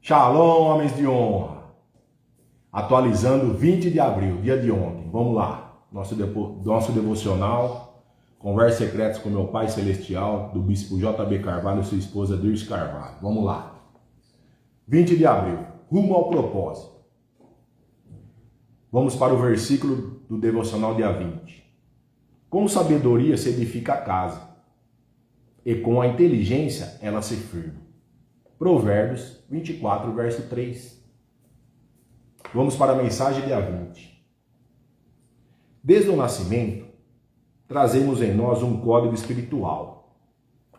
Shalom, homens de honra. Atualizando 20 de abril, dia de ontem. Vamos lá. Nosso devocional, Conversas Secretas com meu Pai Celestial, do Bispo J.B. Carvalho e sua esposa Dirce Carvalho. Vamos lá. 20 de abril, rumo ao propósito. Vamos para o versículo do devocional dia 20. Com sabedoria se edifica a casa, e com a inteligência ela se firma. Provérbios 24, verso 3. Vamos para a mensagem dia 20. Desde o nascimento, trazemos em nós um código espiritual,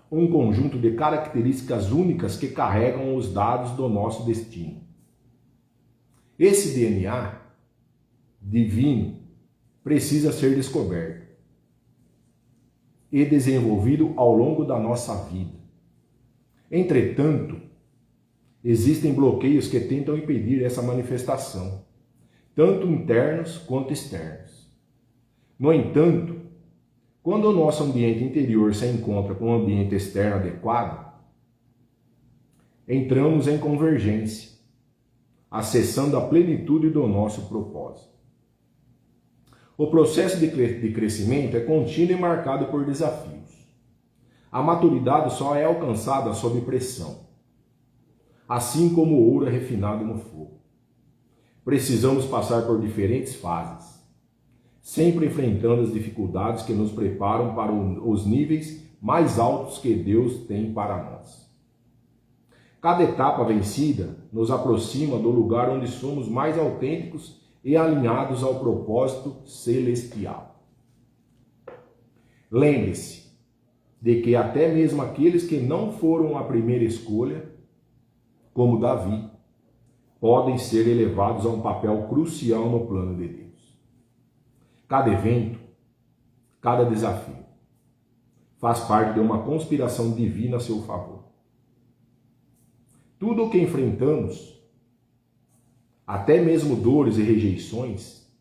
um conjunto de características únicas que carregam os dados do nosso destino. Esse DNA divino precisa ser descoberto e desenvolvido ao longo da nossa vida. Entretanto, existem bloqueios que tentam impedir essa manifestação, tanto internos quanto externos. No entanto, quando o nosso ambiente interior se encontra com um ambiente externo adequado, entramos em convergência, acessando a plenitude do nosso propósito. O processo de crescimento é contínuo e marcado por desafios. A maturidade só é alcançada sob pressão, assim como o ouro é refinado no fogo. Precisamos passar por diferentes fases, sempre enfrentando as dificuldades que nos preparam para os níveis mais altos que Deus tem para nós. Cada etapa vencida nos aproxima do lugar onde somos mais autênticos e alinhados ao propósito celestial. Lembre-se de que até mesmo aqueles que não foram a primeira escolha, como Davi, podem ser elevados a um papel crucial no plano de Deus. Cada evento, cada desafio, faz parte de uma conspiração divina a seu favor. Tudo o que enfrentamos, até mesmo dores e rejeições,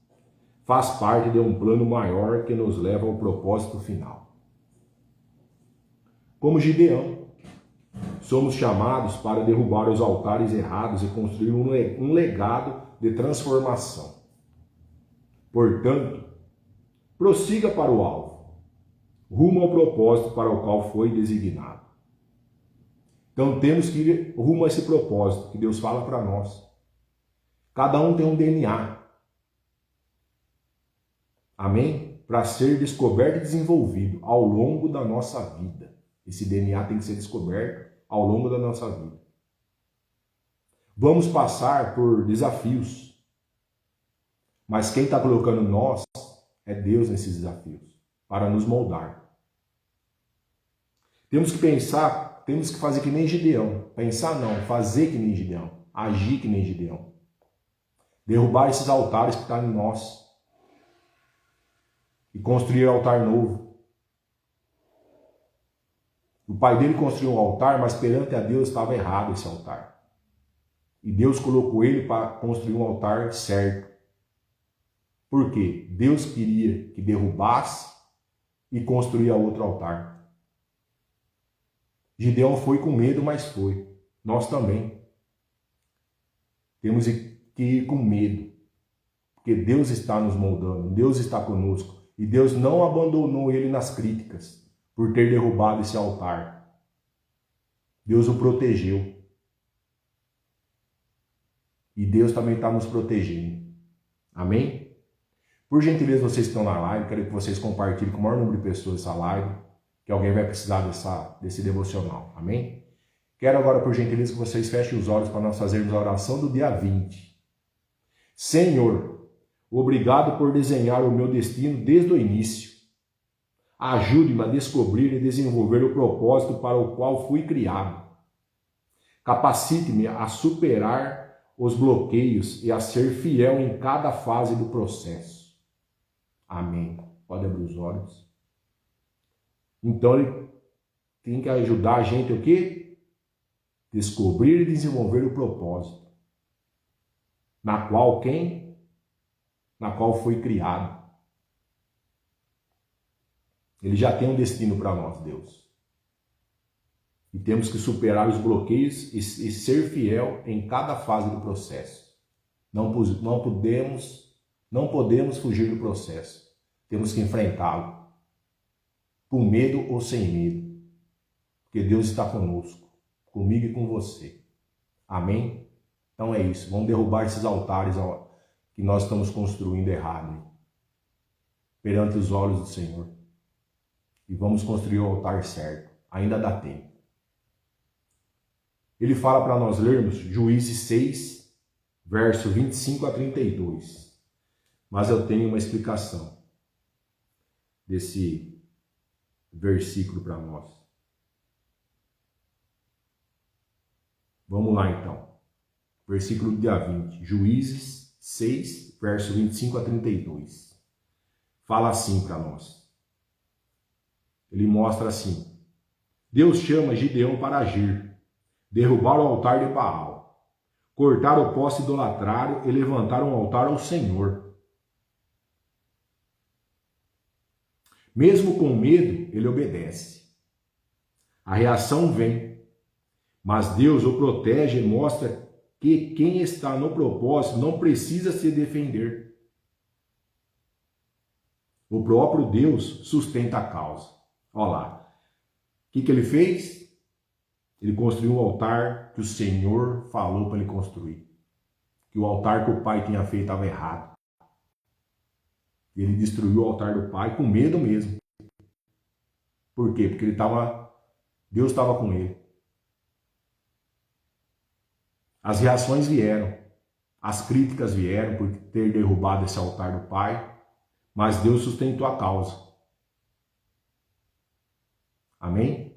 faz parte de um plano maior que nos leva ao propósito final. Como Gideão, somos chamados para derrubar os altares errados e construir um legado de transformação. Portanto, prossiga para o alvo, rumo ao propósito para o qual foi designado. Então temos que ir rumo a esse propósito que Deus fala para nós. Cada um tem um DNA. Amém? Para ser descoberto e desenvolvido ao longo da nossa vida. Esse DNA tem que ser descoberto ao longo da nossa vida. Vamos passar por desafios. Mas quem está colocando nós é Deus nesses desafios, para nos moldar. Temos que pensar, temos que fazer que nem Gideão. Pensar não, fazer que nem Gideão. Agir que nem Gideão. Derrubar esses altares que estão em nós. E construir um altar novo. O pai dele construiu um altar, mas perante a Deus estava errado esse altar. E Deus colocou ele para construir um altar certo. Por quê? Deus queria que derrubasse e construía outro altar. Gideão foi com medo, mas foi. Nós também. Temos que ir com medo. Porque Deus está nos moldando, Deus está conosco. E Deus não abandonou ele nas críticas por ter derrubado esse altar. Deus o protegeu. E Deus também está nos protegendo. Amém? Por gentileza, vocês que estão na live, quero que vocês compartilhem com o maior número de pessoas essa live, que alguém vai precisar desse devocional. Amém? Quero agora, por gentileza, que vocês fechem os olhos para nós fazermos a oração do dia 20. Senhor, obrigado por desenhar o meu destino desde o início. Ajude-me a descobrir e desenvolver o propósito para o qual fui criado. Capacite-me a superar os bloqueios e a ser fiel em cada fase do processo. Amém. Pode abrir os olhos. Então, ele tem que ajudar a gente o quê? Descobrir e desenvolver o propósito. Na qual quem? Na qual foi criado. Ele já tem um destino para nós, Deus. E temos que superar os bloqueios e ser fiel em cada fase do processo. Não podemos fugir do processo. Temos que enfrentá-lo, com medo ou sem medo, porque Deus está conosco, comigo e com você. Amém? Então é isso, vamos derrubar esses altares que nós estamos construindo errado, perante os olhos do Senhor. E vamos construir o altar certo, ainda dá tempo. Ele fala para nós lermos Juízes 6, verso 25 a 32. Mas eu tenho uma explicação desse versículo para nós. Vamos lá então. Versículo do dia 20. Juízes 6, verso 25 a 32. Fala assim para nós. Ele mostra assim. Deus chama Gideão para agir, derrubar o altar de Baal, cortar o poste idolatrário e levantar um altar ao Senhor. Mesmo com medo, ele obedece. A reação vem, mas Deus o protege e mostra que quem está no propósito não precisa se defender. O próprio Deus sustenta a causa. Olha lá. O que ele fez? Ele construiu um altar que o Senhor falou para ele construir. Que o altar que o pai tinha feito estava errado. Ele destruiu o altar do pai com medo mesmo. Por quê? Porque Deus estava com ele. As reações vieram. As críticas vieram por ter derrubado esse altar do pai. Mas Deus sustentou a causa. Amém?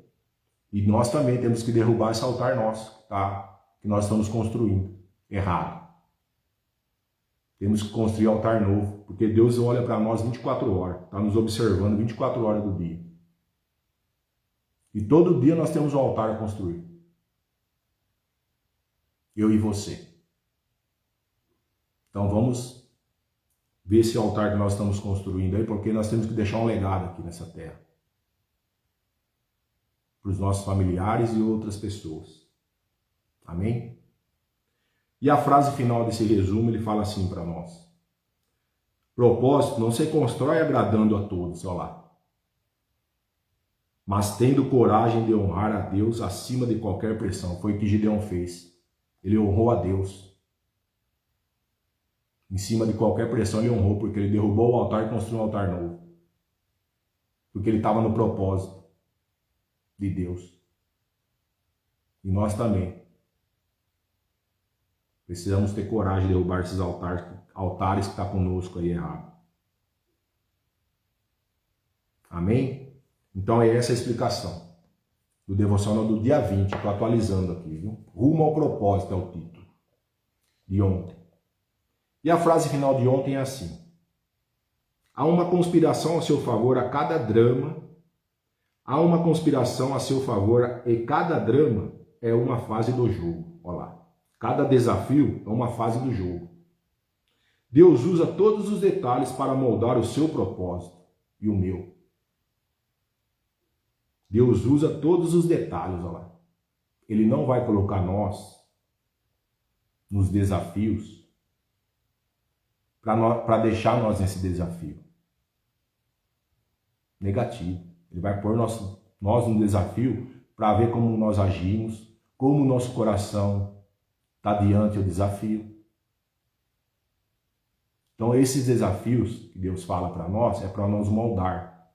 E nós também temos que derrubar esse altar nosso, tá? Que nós estamos construindo errado. Temos que construir altar novo, porque Deus olha para nós 24 horas, está nos observando 24 horas do dia. E todo dia nós temos um altar a construir. Eu e você. Então vamos ver esse altar que nós estamos construindo aí, porque nós temos que deixar um legado aqui nessa terra. Para os nossos familiares e outras pessoas. Amém? E a frase final desse resumo, ele fala assim para nós. Propósito não se constrói agradando a todos, olha lá. Mas tendo coragem de honrar a Deus acima de qualquer pressão. Foi o que Gideão fez. Ele honrou a Deus. Em cima de qualquer pressão ele honrou, porque ele derrubou o altar e construiu um altar novo. Porque ele estava no propósito de Deus. E nós também. Precisamos ter coragem de derrubar esses altares que estão conosco aí errado. Amém? Então é essa a explicação do devocional do dia 20. Estou atualizando aqui, viu? Rumo ao propósito é o título de ontem. E a frase final de ontem é assim. Há uma conspiração a seu favor a cada drama. Há uma conspiração a seu favor e cada drama é uma fase do jogo. Olha lá. Cada desafio é uma fase do jogo. Deus usa todos os detalhes para moldar o seu propósito e o meu. Deus usa todos os detalhes, olha lá. Ele não vai colocar nós nos desafios para deixar nós nesse desafio negativo. Ele vai pôr nós no desafio para ver como nós agimos, como o nosso coração está diante do desafio. Então esses desafios que Deus fala para nós é para nos moldar,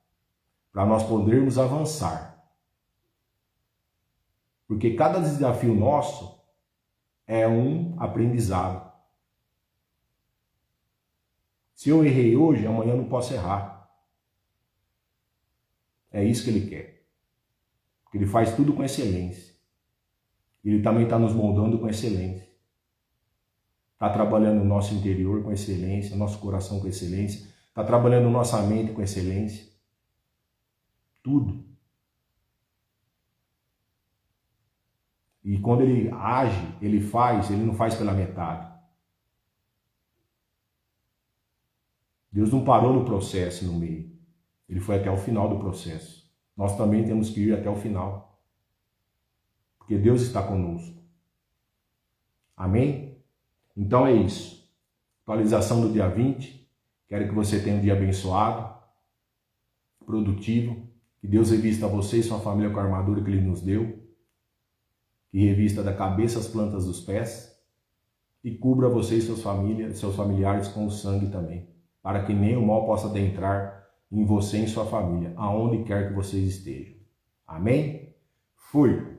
para nós podermos avançar. Porque cada desafio nosso é um aprendizado. Se eu errei hoje, amanhã eu não posso errar. É isso que ele quer. Porque ele faz tudo com excelência. Ele também está nos moldando com excelência. Está trabalhando o nosso interior com excelência, nosso coração com excelência. Está trabalhando nossa mente com excelência. Tudo. E quando ele age, ele não faz pela metade. Deus não parou no processo no meio. Ele foi até o final do processo. Nós também temos que ir até o final. porque Deus está conosco. Amém? Então é isso. Atualização do dia 20. Quero que você tenha um dia abençoado, produtivo. Que Deus revista você e sua família com a armadura que Ele nos deu. Que revista da cabeça às plantas dos pés. E cubra você e seus familiares com o sangue também. Para que nem o mal possa adentrar em você e em sua família, aonde quer que vocês estejam. Amém? Fui!